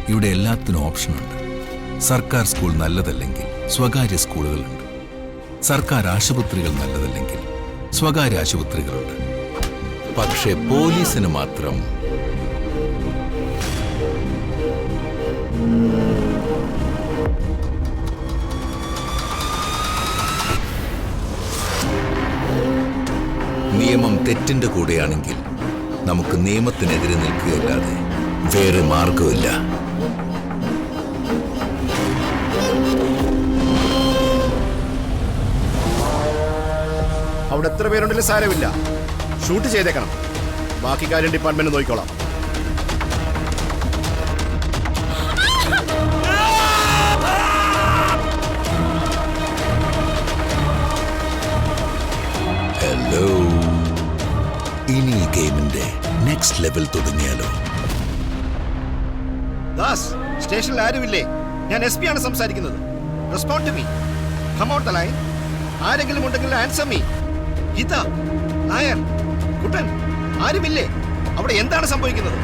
ഇവിടെ എല്ലാത്തിനും ഓപ്ഷനുണ്ട്. സർക്കാർ സ്കൂൾ നല്ലതല്ലെങ്കിൽ സ്വകാര്യ സ്കൂളുകളുണ്ട്. സർക്കാർ ആശുപത്രികൾ നല്ലതല്ലെങ്കിൽ സ്വകാര്യ ആശുപത്രികളുണ്ട്. പക്ഷേ പോലീസിന് മാത്രം നിയമം തെറ്റിന്റെ കൂടെയാണെങ്കിൽ നമുക്ക് നിയമത്തിനെതിരെ നിൽക്കുകയല്ലാതെ വേറെ മാർഗമില്ല. അവിടെ എത്ര പേരുണ്ടെങ്കിലും സാരമില്ല, ഷൂട്ട് ചെയ്തേക്കണം. ബാക്കി കാര്യം ഡിപ്പാർട്ട്മെന്റ് നോക്കിക്കോളാം. ഹലോ, ഇനി ഈ ഗെയിമിന്റെ നെക്സ്റ്റ് ലെവൽ തുടങ്ങിയാലോ? ദാസ്, സ്റ്റേഷനിൽ ആരുമില്ലേ? ഞാൻ SP ആണ് സംസാരിക്കുന്നത്. Respond to me. Come out the line. ആരെങ്കിലും ഉണ്ടെങ്കിൽ ആൻസർ മീ. ഗീത, നായർ, കുട്ടൻ, ആരുമില്ലേ? അവിടെ എന്താണ് സംഭവിക്കുന്നത്?